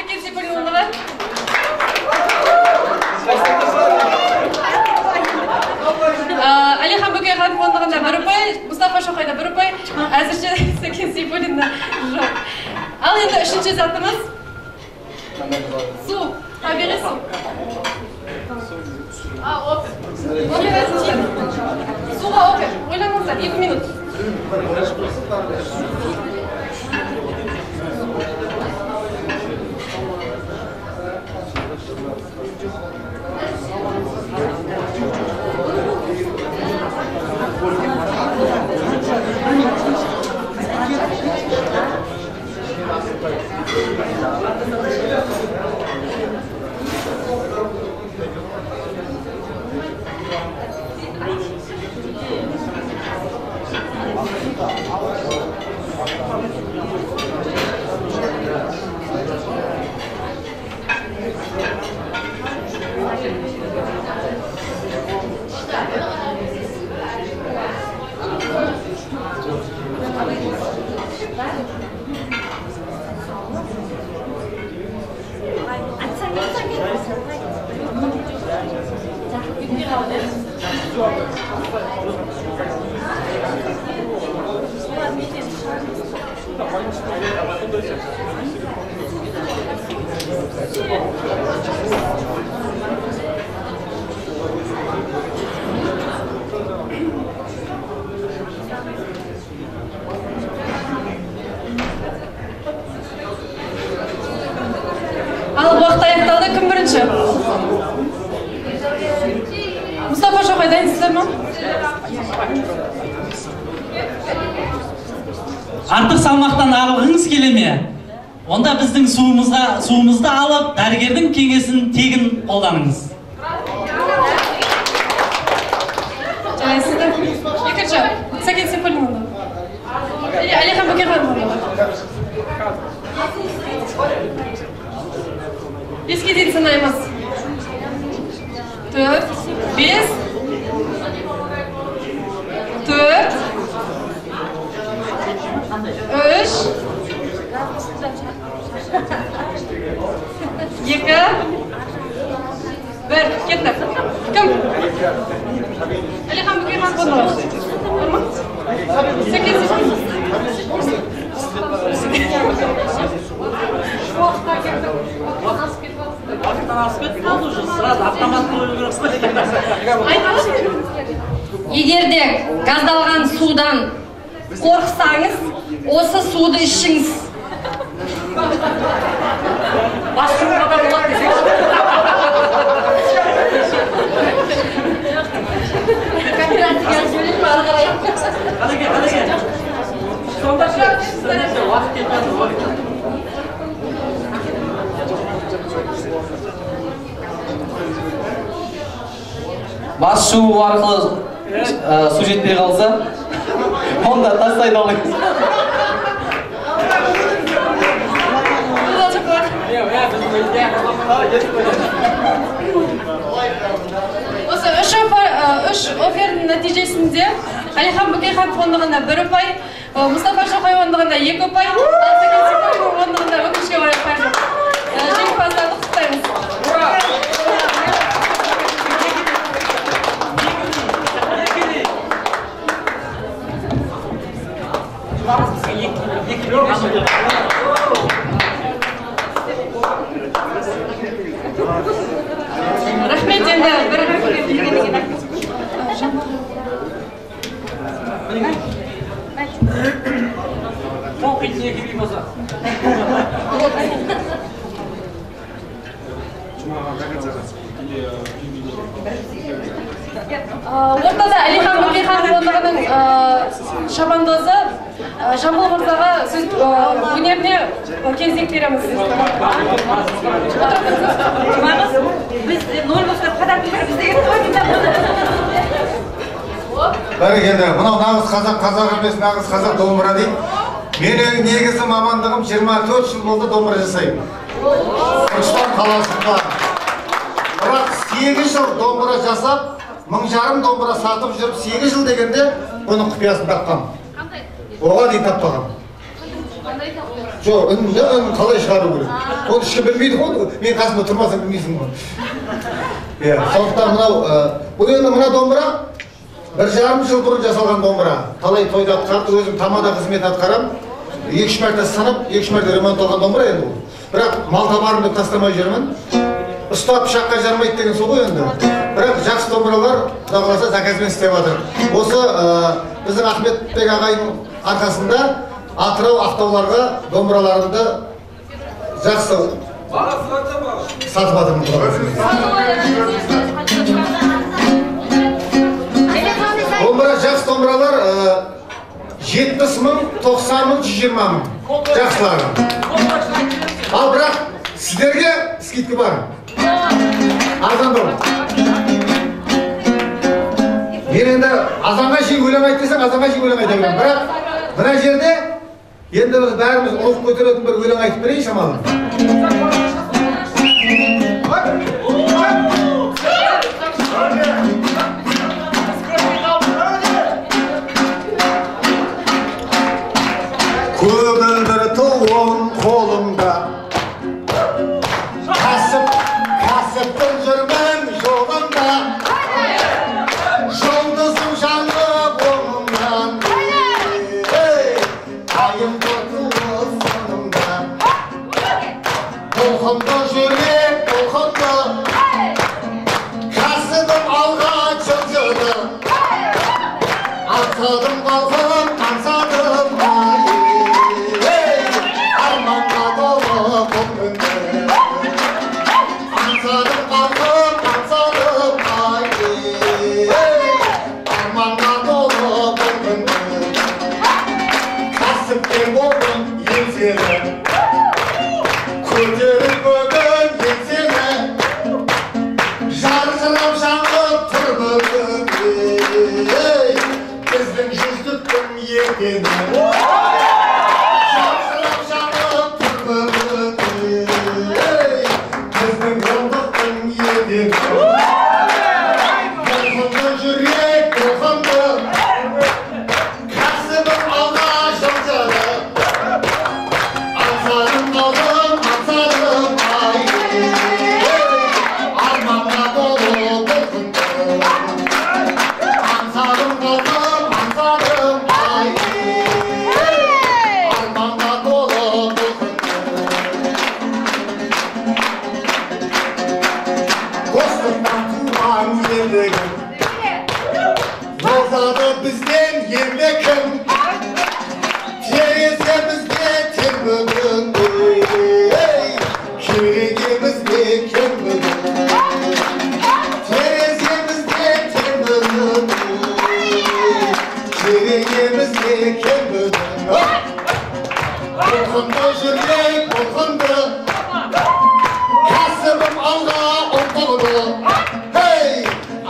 Сәкен Сейфуллинұлы. Әлихан Бөкейханов ондығында 1 ұпай, Мұстафа Шоқайда 1 ұпай, әзірше Сәкен Сейфуллинда жоқ. Ал енді 3-ші затымыз су. Табиғи су. Опер. Суға опер. Ойланыңыздар, 2 минут. Ал уақыт аяқталды, кім бірінші? Мұстафа Шоқай, дайынсыздар ма? Артық салмақтан арылғыңыз келе ме? Онда біздің суымызды алып, дәрігердің кеңесін тегін қолданыңыз. Жарайсыздар. Екінші, Сәкен Сейфуллинұлы. Әлихан Бөкейханов. 5-ке дейін санаймыз. 4, 5, 4, 3, 2, 1, кетті. Кім? Әлихан Бөкейханов. Сәкен Сейфуллин. Егер де газдалған судан қорықсаңыз, осы суды ішіңіз. Бас шу арқылы су жетпей қалса, онда тастайды алыңыз. Осы 3 офердің нәтижесінде Әлихан Бөкейханов ондығында 1 ұпай, Мұстафа Шоқай ондығында 2 ұпай, Сәкен Сейфуллин ондығында өкінішке орай ұпай жоқ. Жеңімпаздарды құттықтаймыз. Рахмет, енді ортада Әлихан Бөкейханов ондығының шабандозы Жамбыл мырзаға өнеріне кезек береміз. Біз 0 басқа қадам береміз деген. Бәрекелді, мынау нағыз қазақ емес, нағыз қазақ домбыра дейді. Менің негізі мамандығым 24 жыл болды домбыра жасаймын. Түркістан қаласында. Бірақ 8 жыл домбыра жасап, 1000 домбыра сатып жүріп, 8 жыл дегенде бұның құпиясын тапқам. Оға дейін таппағам. жоқ, үнін қалай шығару керек. Оны ешкім білмейді ғой, мен қасымда тұрмасам білмейсің ғой. Иә, сондықтан бұл енді мына домбыра 1,5 жыл бұрын жасалған домбыра. Талай тойда атқарды, өзім тамада қызмет атқарам. 2-3 мәрте санап, 2-3 мәрте ремонт алған домбыра енді бұл. Бірақ мал табарымды тастамай жүрмін. Ұста пышаққа жармайды деген сол ғой енді. Бірақ жақсы домбыралар Құда қаласа заказбен істеп жатыр. Осы біздің Ахметбек ағайдың арқасында Атырау, Ақтауларға домбыраларымды жақсы сатып жатырмын. Домбыра жақсы домбыралар 70 мың, 90 мың, 120 мың жақсылары. Ал бірақ сіздерге скидка бар. Арзан бол. Мен енді азанға шейін өлең айт десең, азанға шейін өлең айта беремін. Бірақ мына жерде енді біз бәріміз ұлық көтеретін бір өлең айтып берейін шамалы. Көгілдір туын қолымда, кәсіптің жүрмін жолында, жұлдызым жанып оңымнан, айым тұтылы сынымда, толқынды жүрек толқынды, кәсібім алға жылжыды, аңсадым қалқым аңсадым көтеріп бүгін еңсені, жарқырап жаңып тұр бүгін, біздің жүздіктің екені. Жарқырап жаңып тұр бүгін, біздің жылдықтың екені. Толқынды жүрек толқынды, кәсібім алға жылжыды, аңсадым қалдым аңсадым ай, арманға толы бұл күнді, аңсадым қалдым аңсадым ай, арманға толы бұл күнді. Достықтан туған ерлігім, озады бізден еңбекім, тереземізде тең бүгін, керегемізде кең бүгін, тереземізде тең бүгін, керегемізде кең бүгін. Толқынды жүрек толқынды, кәсібім алға ұмтылды,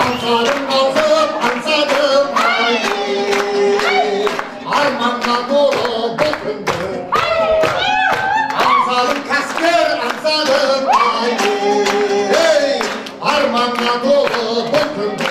аңсадым қалдым аңсадым ай, арманға толы бұл күнді, аңсадым кәсіпкер аңсадым ай, арманға толы бұл күнді.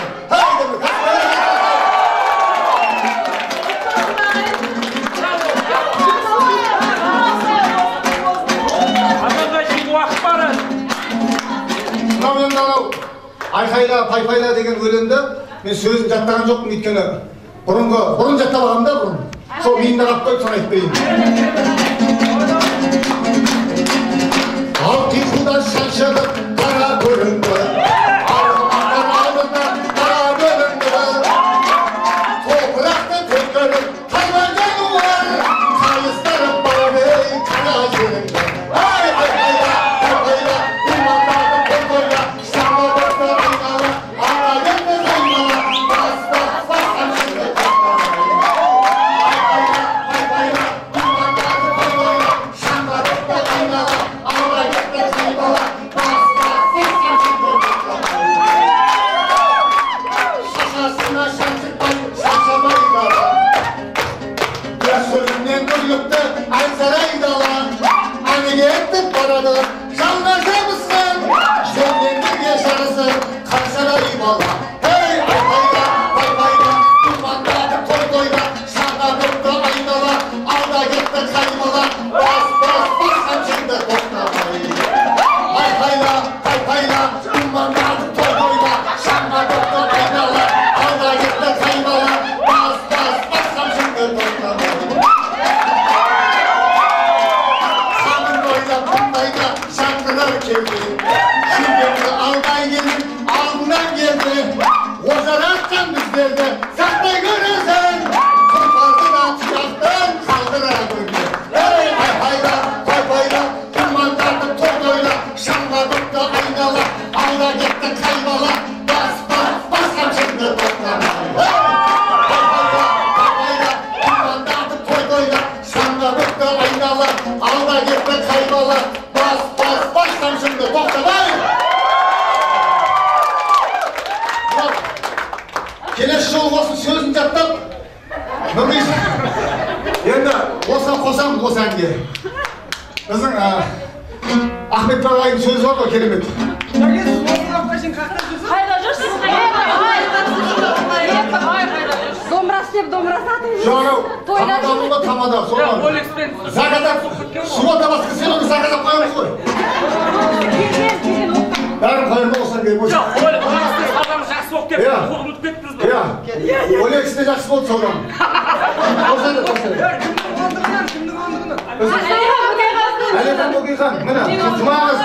Айқайла, пайпайла деген өлеңді мен сөзін жаттаған жоқпын, өйткені бұрын жатталғанда бұрын. Сол миымда қалып қойып соны айтып берейін. Ал қиқуда шаншыдық қара көрінді, арғымақтан алдында қара бөлінді, топырақты төккеніп қайран жайуар, қайыстырып барып қара жеріңді. Айқайла, пайпайла, имандардың бұл тойда, шамы басты айнала, ана енді займала, бастап басқан жынды тастала. Айқайла, пайпайла, имандардың бұл тойда, шамы басты айнала, ана енді займала, бастап келді. Жүргенді алдай келді, алдынан келді. Ожаратқан біздерді сақтай көресің. Тұлпарды да тұяқтан қалдыра көрді. Ей айқайда, қойпайда, тұрмандарды тордойла, шамға бұқты айнала, алда кетті қайбала, бас қамшыңды тоқтама. Алда кетті қайбала, бас қамшыңды тоқтамай. Келесі жол осы сөзін жаттап, нұрғисын. Енді осыған қосамыз осы әнге. Біздің Ахмет ағайдың сөзі бар ғой, керемет. Қайда жүрсіз? Домбыра істеп, домбыра сатыңыз. Жоқ, тамада болды, тамада. Загадап, суада басқа сен оны загадап қойыңыз ғой. Бәрін қойырма осыған келіп өтіп. Жоқ, адамы жақсы болып кетті, қолын ұтып кеттіңіз бі. Олекс де жақсы болды содан. Әлихан Бөкейхан, міне, жұмағыз.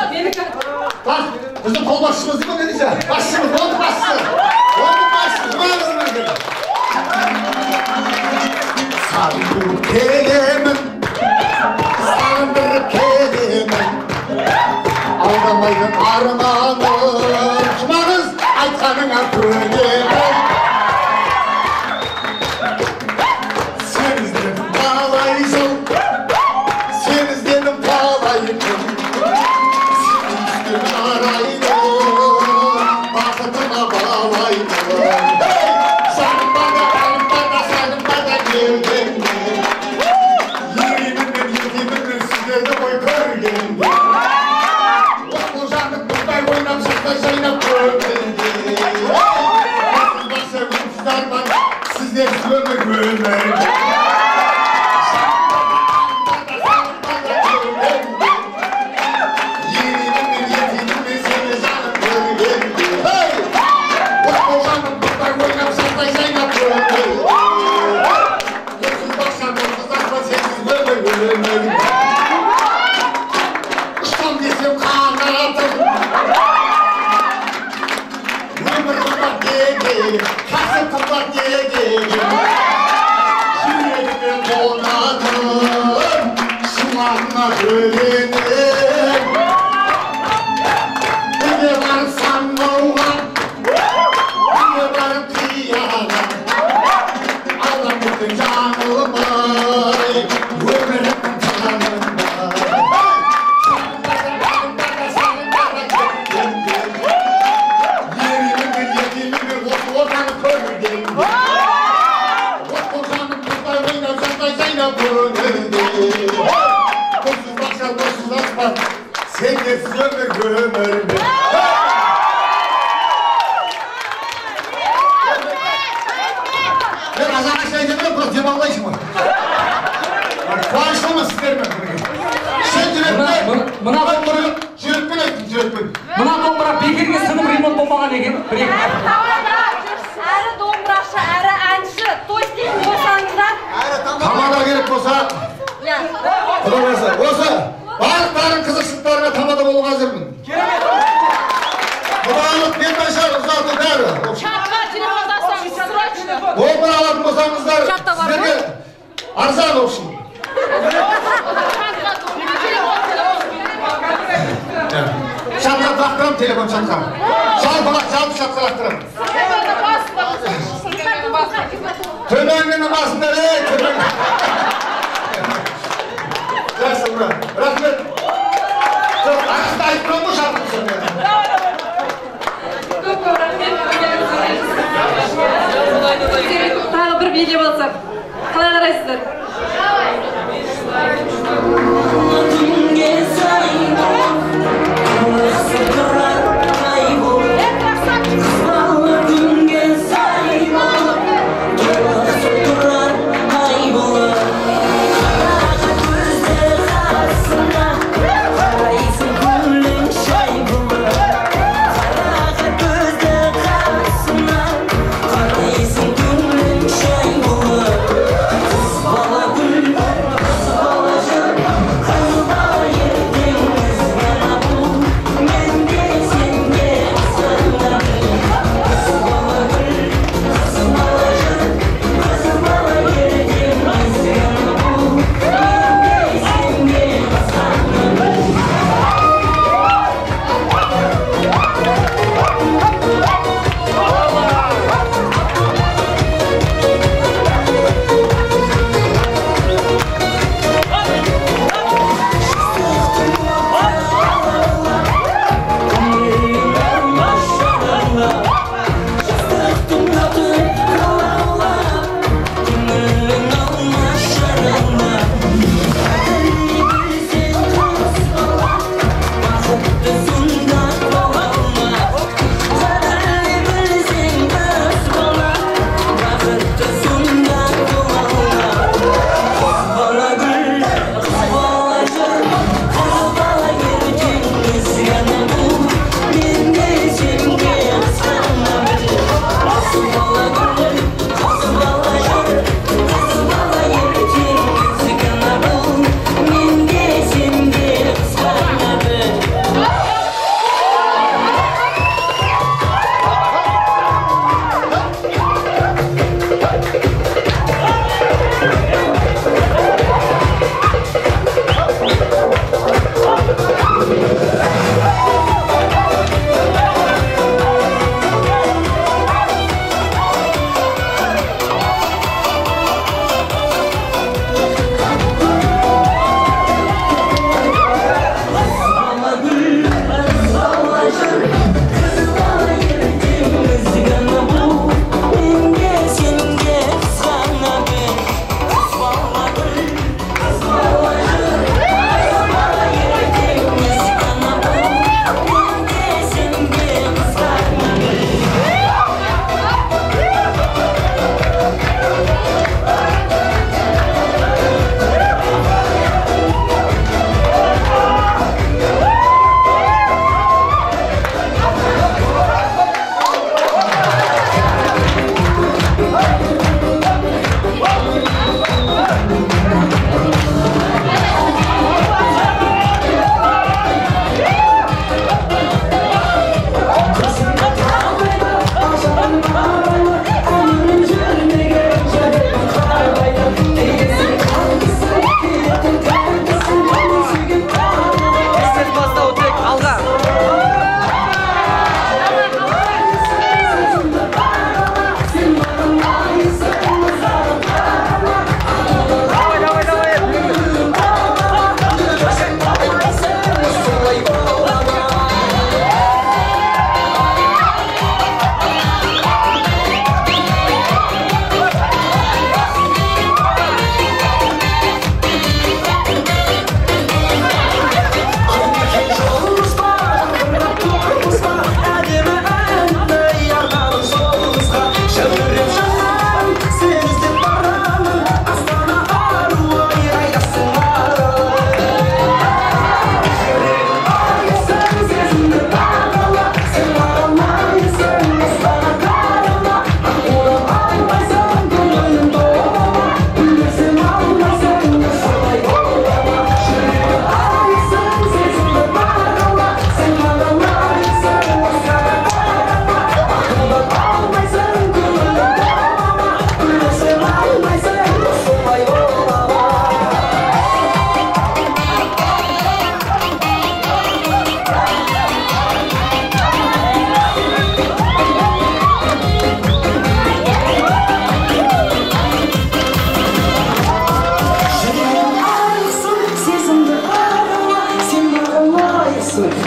Біздің қолбасшымыз деймін не дейсі? Басшымыз, болды басшы. Болды басшы, жұмағыз міне. Сағындырып келемін, сағындырып келемін. Алдамайдың арманым, жұмағыз айтқаныңа көнемін. Сен іздедің талай жыл, сен іздедің талай күн. Сен іздедің арайды, бақытыма балайды. Сағынбада келгенде, ереймін мен сіздерді ғой көргенде. Ол жанып бұлдай ойнап шақтай жайнап көргенде. Басқа күнсіздар бар, сіздер өмір өмірде. Ұштам десем қанатым, өмір қымбат деге, қасым қымбат деге. Жүрегіме қонатым, шумағына бөленем. Бірге барып самғауға, бірге барып қияға. Алдан бүттің жанылмай, өмірімнің Сендерсіз өмір өмірде. Мен азан ашайын емес, просто демалмайсың ғой. Қуаныштымын сіздермен бірге. Сен жүрекпен, жүрекпен айттың, жүрекпен. Мына домбыра бекерге сынып ремонт болмаған екен. Әрі домбырашы, әрі әнші, той істейтін болсаңыздар. Тамада керек болса, осы барлықтарың қызықшылықтарына тамада болуға әзірмін. Құдалық бетбайшар ұзаты бәрі. Домбыра алатын болсаңыздар, сіздерге арзан олшын. Шатқа трақтырам, телефон шатқам. Жалпы шатқа трақтырам. Төменгінің басында, төменгі. Жақсы, бұра. Рахмет. Жоқ, ақысты айтып тұрам ғой шатқым сонда. Тағы бір биге болсақ, қалай қарайсыздар?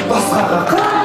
басқаға қарама.